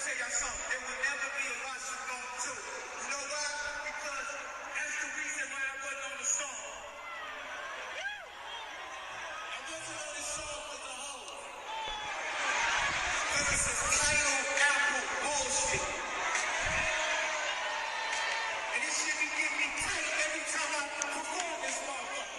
tell y'all something. There will never be a Washington 2. You know why? Because that's the reason why I wasn't on the song. I wasn't on this song for the whole. Because it's a Tidal Apple bullshit. And this shit be getting me tight every time I perform this motherfucker.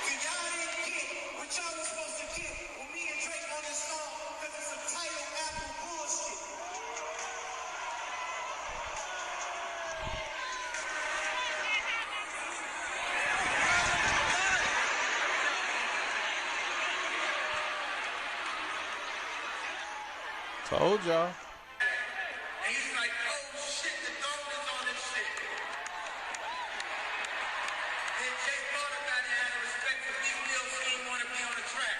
So y'all didn't get what y'all was supposed to get with me and Drake on this song because it's some Tidal Apple bullshit. Told y'all. And he's like, oh shit, the dome is on this shit. Then Jay thought about it out of respect for Big Bill, so he didn't want to be on the track.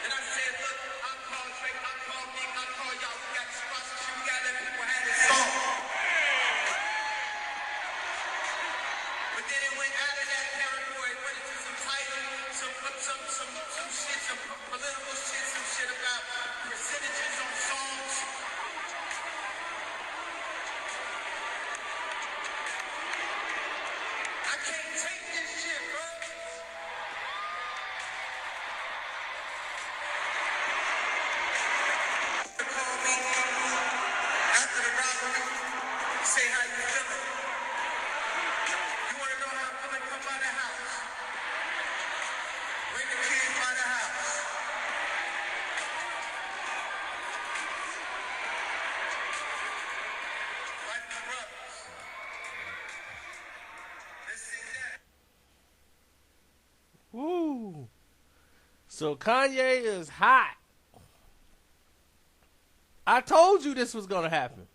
And I said, look, I'll call Drake, I'll call Big, I'll call y'all. We got the sponsorship, we got to let people have this song. But then it went out of that territory, it went into some title, some shit, some political shit, some shit about percentages on songs. I can't take this shit, bro. Call me after the robbery, say how you feeling. You want to know how I'm feeling? Come by the house. Bring the kids by the house. Fight my brothers. Let's sing that. Woo. So Kanye is hot. I told you this was going to happen.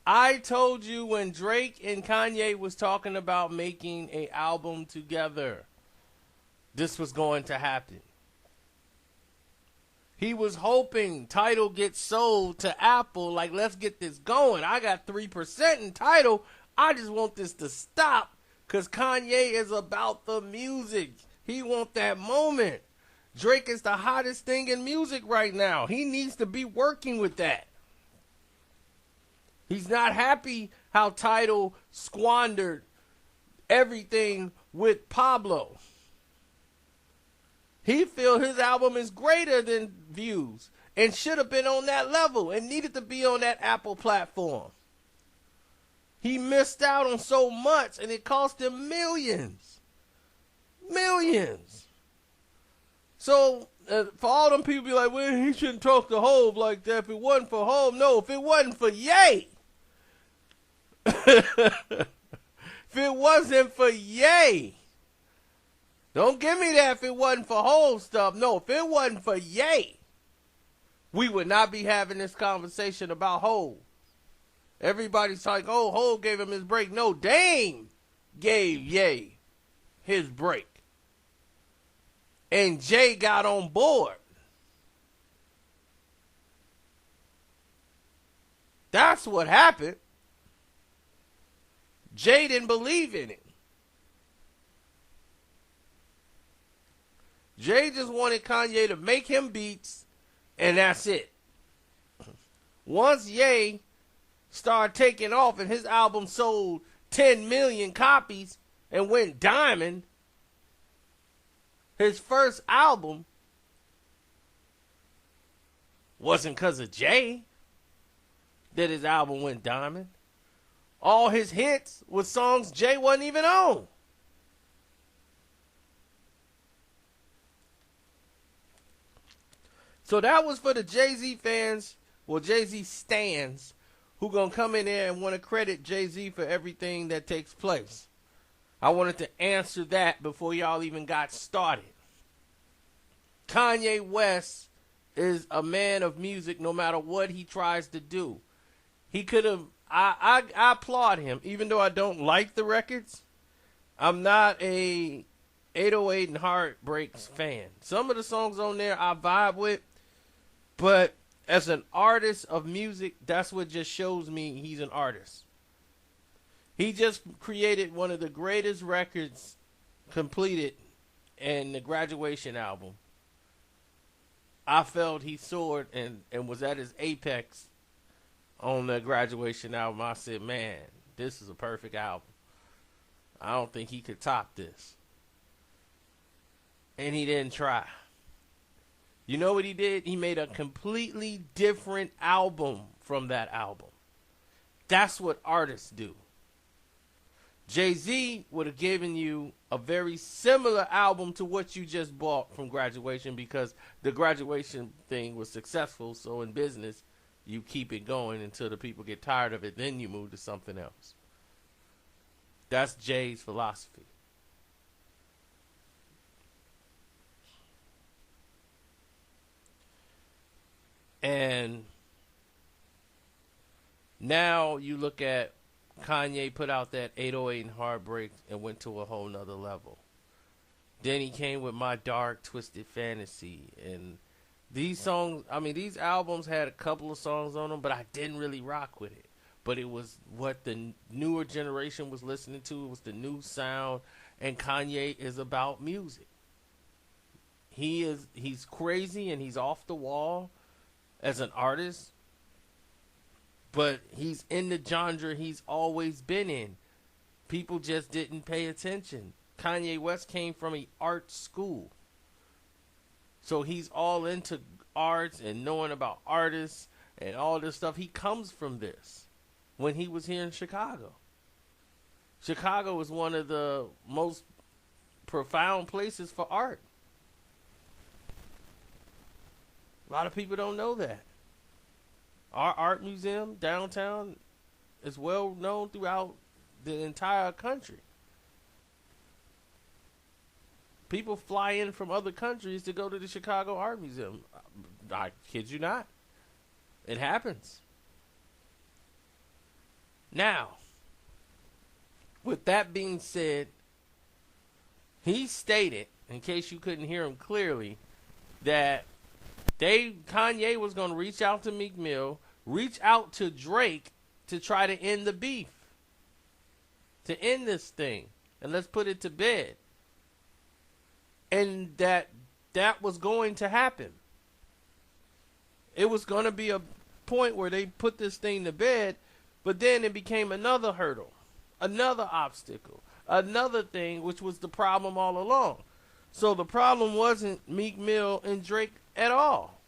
I told you when Drake and Kanye was talking about making an album together, this was going to happen. He was hoping Tidal gets sold to Apple, like, let's get this going. I got 3% in Tidal. I just want this to stop because Kanye is about the music. He wants that moment. Drake is the hottest thing in music right now. He needs to be working with that. He's not happy how Tidal squandered everything with Pablo. He feels his album is greater than Views and should have been on that level and needed to be on that Apple platform. He missed out on so much and it cost him millions. Millions. So, for all them people be like, well, he shouldn't talk to Hov like that if it wasn't for Hov. No, if it wasn't for Ye. If it wasn't for Ye. Don't give me that if it wasn't for Hov stuff. No, if it wasn't for Ye, we would not be having this conversation about Hov. Everybody's like, oh, Hov gave him his break. No, Dame gave Ye his break. And Jay got on board. That's what happened. Jay didn't believe in it. Jay just wanted Kanye to make him beats, and that's it. Once Ye started taking off and his album sold 10 million copies and went diamond, his first album wasn't because of Jay that his album went diamond. All his hits were songs Jay wasn't even on. So that was for the Jay-Z fans, well, Jay-Z stans, who gonna come in there and want to credit Jay-Z for everything that takes place. I wanted to answer that before y'all even got started. Kanye West is a man of music no matter what he tries to do. He could have, I applaud him, even though I don't like the records. I'm not a 808 and Heartbreaks fan. Some of the songs on there I vibe with, but as an artist of music, that's what just shows me he's an artist. He just created one of the greatest records completed And the Graduation album, I felt he soared and was at his apex on the Graduation album. I said, man, this is a perfect album. I don't think he could top this. And he didn't try. You know what he did? He made a completely different album from that album. That's what artists do. Jay-Z would have given you a very similar album to what you just bought from Graduation, because the Graduation thing was successful. So in business, you keep it going until the people get tired of it. Then you move to something else. That's Jay's philosophy. And now you look at Kanye put out that 808 and Heartbreak and went to a whole nother level. Then he came with My Dark Twisted Fantasy. And these songs, I mean, these albums had a couple of songs on them, but I didn't really rock with it. But it was what the newer generation was listening to. It was the new sound. And Kanye is about music. He's crazy and he's off the wall as an artist, but he's in the genre he's always been in. People just didn't pay attention. Kanye West came from an art school, so he's all into arts and knowing about artists and all this stuff. He comes from this when he was here in Chicago. Chicago is one of the most profound places for art. A lot of people don't know that. Our art museum downtown is well known throughout the entire country. People fly in from other countries to go to the Chicago Art Museum. I kid you not. It happens. Now, with that being said, he stated, in case you couldn't hear him clearly, that Kanye was going to reach out to Meek Mill, reach out to Drake to try to end the beef, to end this thing, and let's put it to bed. And that was going to happen. It was going to be a point where they put this thing to bed, but then it became another hurdle, another obstacle, another thing, which was the problem all along. So the problem wasn't Meek Mill and Drake at all.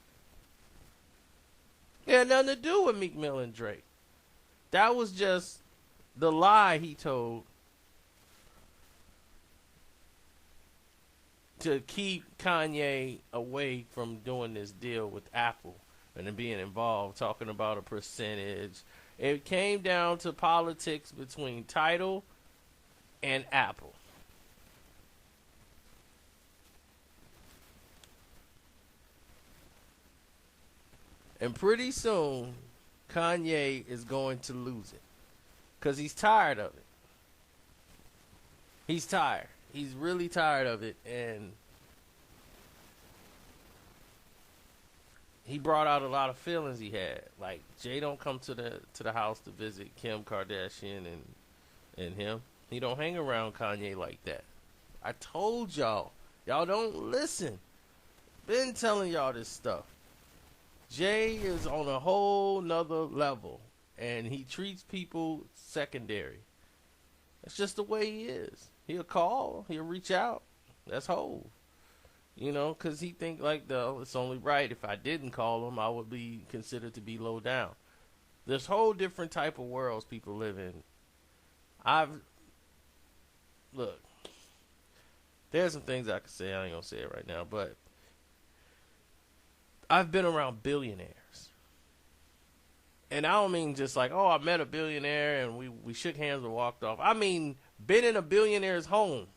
It had nothing to do with Meek Mill and Drake. That was just the lie he told to keep Kanye away from doing this deal with Apple and then being involved, talking about a percentage. It came down to politics between Tidal and Apple. And pretty soon, Kanye is going to lose it. Because he's tired of it. He's tired. He's really tired of it. And he brought out a lot of feelings he had. Like, Jay don't come to the house to visit Kim Kardashian and him. He don't hang around Kanye like that. I told y'all. Y'all don't listen. Been telling y'all this stuff. Jay is on a whole nother level, and he treats people secondary. That's just the way he is. He'll call, he'll reach out. That's Hov. You know, because he think like, it's only right if I didn't call him, I would be considered to be low down. There's whole different type of worlds people live in. Look, there's some things I could say. I ain't gonna say it right now, but I've been around billionaires. And I don't mean just like, oh, I met a billionaire and we shook hands and walked off. I mean, been in a billionaire's home.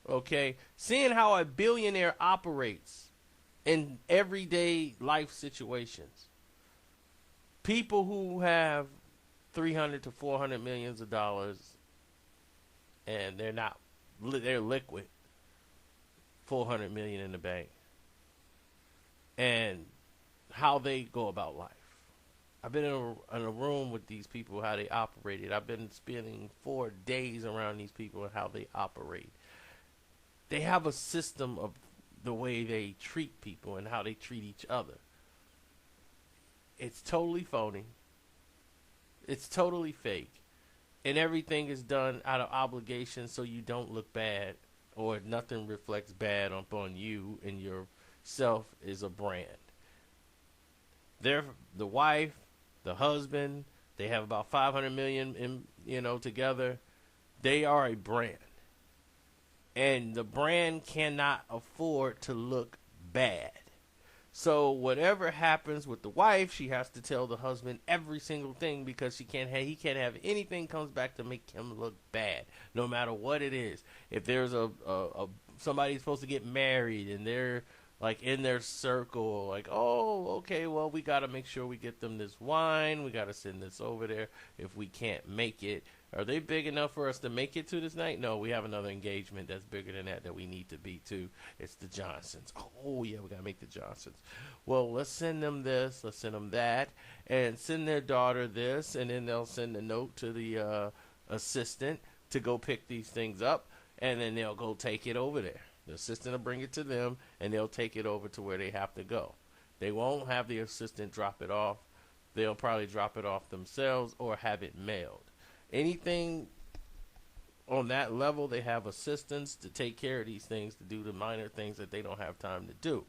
Okay? Seeing how a billionaire operates in everyday life situations. People who have 300 to 400 millions of dollars and they're liquid. 400 million in the bank. And how they go about life. I've been in a room with these people, how they operated. I've been spending 4 days around these people and how they operate. they have a system of the way they treat people and how they treat each other. It's totally phony. It's totally fake. And everything is done out of obligation so you don't look bad, or nothing reflects bad upon you, and yourself is a brand. They're the wife, the husband, they have about 500 million together. They are a brand. And the brand cannot afford to look bad. So whatever happens with the wife, she has to tell the husband every single thing, because he can't have anything comes back to make him look bad, no matter what it is. If there's somebody's supposed to get married and they're like in their circle, like, oh, okay, well, we got to make sure we get them this wine. We got to send this over there. If we can't make it, are they big enough for us to make it to this night? No, we have another engagement that's bigger than that we need to be to. It's the Johnsons. Oh, yeah, we got to make the Johnsons. Well, let's send them this, let's send them that, and send their daughter this, and then they'll send a note to the assistant to go pick these things up, and then they'll go take it over there. The assistant will bring it to them, and they'll take it over to where they have to go. They won't have the assistant drop it off. They'll probably drop it off themselves or have it mailed. Anything on that level, they have assistants to take care of these things, to do the minor things that they don't have time to do,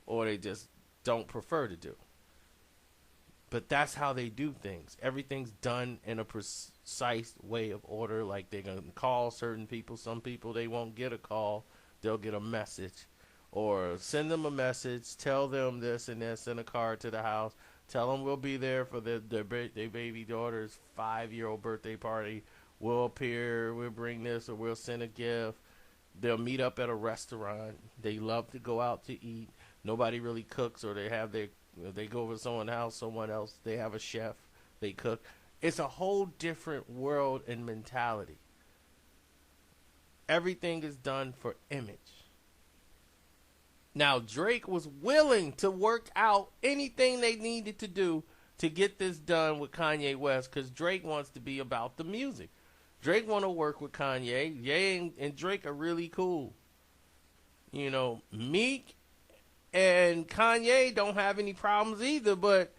or they just don't prefer to do. But that's how they do things. Everything's done in a precise way of order. Like, they're going to call certain people. Some people, they won't get a call. They'll get a message, or send them a message, tell them this and this, send a card to the house, tell them we'll be there for their baby daughter's 5-year-old birthday party. We'll appear, we'll bring this, or we'll send a gift. They'll meet up at a restaurant. They love to go out to eat. Nobody really cooks, or they go over to someone's house, someone else, they have a chef, they cook. It's a whole different world and mentality. Everything is done for image. Now, Drake was willing to work out anything they needed to do to get this done with Kanye West, because Drake wants to be about the music. Drake want to work with Kanye. Ye and Drake are really cool. Meek and Kanye don't have any problems either, but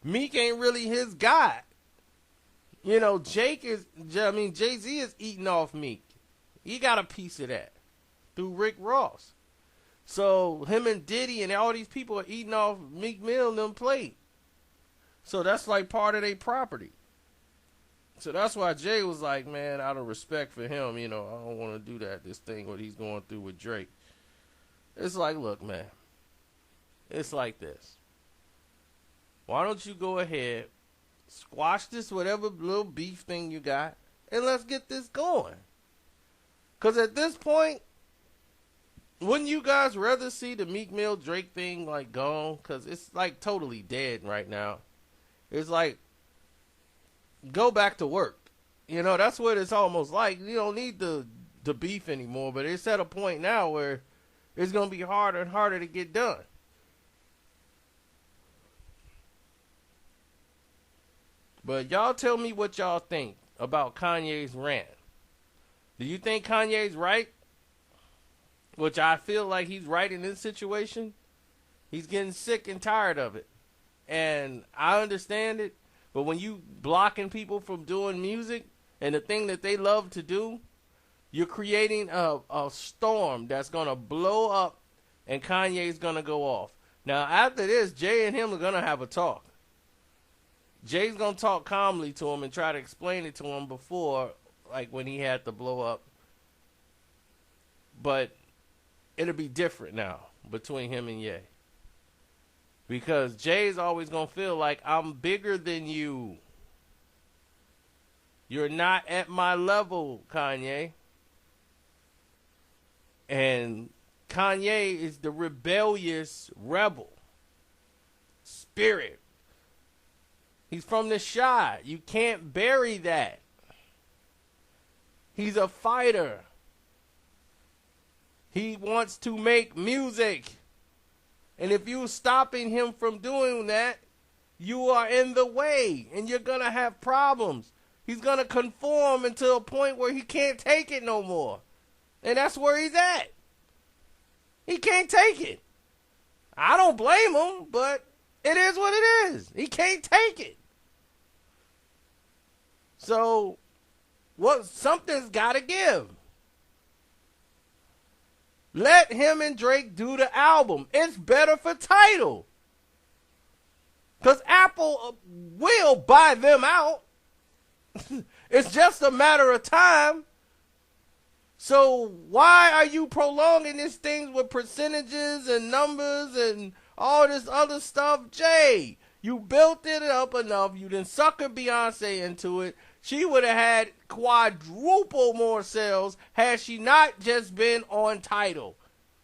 Meek ain't really his guy. Jay-Z is eating off Meek. He got a piece of that through Rick Ross. So him and Diddy and all these people are eating off Meek Mill and them plate. So that's like part of their property. So that's why Jay was like, man, out of respect for him, I don't want to do this thing what he's going through with Drake. It's like, look, man, it's like this. Why don't you go ahead, squash this whatever little beef thing you got, and let's get this going. Because at this point, wouldn't you guys rather see the Meek Mill Drake thing like gone? Because it's like totally dead right now. It's like, go back to work. That's what it's almost like. You don't need the beef anymore, but it's at a point now where it's going to be harder and harder to get done. But y'all tell me what y'all think about Kanye's rant. Do you think Kanye's right? Which I feel like he's right in this situation. He's getting sick and tired of it. And I understand it. But when you blocking people from doing music and the thing that they love to do, you're creating a storm that's going to blow up, and Kanye's going to go off. Now, after this, Jay and him are going to have a talk. Jay's going to talk calmly to him and try to explain it to him before, like when he had to blow up. But it'll be different now between him and Ye. Because Jay's always going to feel like, I'm bigger than you. You're not at my level, Kanye. And Kanye is the rebellious rebel spirit. He's from the Shy. You can't bury that. He's a fighter. He wants to make music. And if you're stopping him from doing that, you are in the way. And you're going to have problems. He's going to conform until a point where he can't take it no more. And that's where he's at. can't take it. I don't blame him, but it is what it is. He can't take it. So, something's got to give. Let him and Drake do the album. It's better for Tidal. Because Apple will buy them out. It's just a matter of time. So why are you prolonging these things with percentages and numbers and all this other stuff? Jay, you built it up enough. You done suckered Beyonce into it. She would have had quadruple more sales had she not just been on Tidal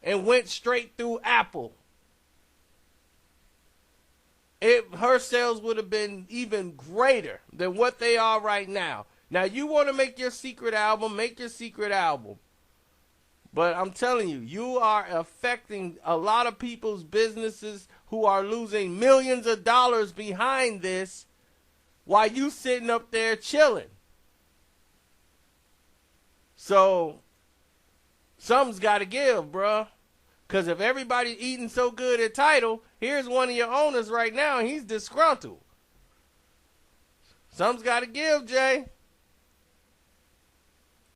and went straight through Apple. Her sales would have been even greater than what they are right now. Now, you want to make your secret album, make your secret album. But I'm telling you, you are affecting a lot of people's businesses who are losing millions of dollars behind this while you sitting up there chilling. So, something's got to give, bruh. Because if everybody's eating so good at Tidal, here's one of your owners right now, and he's disgruntled. Something's got to give, Jay.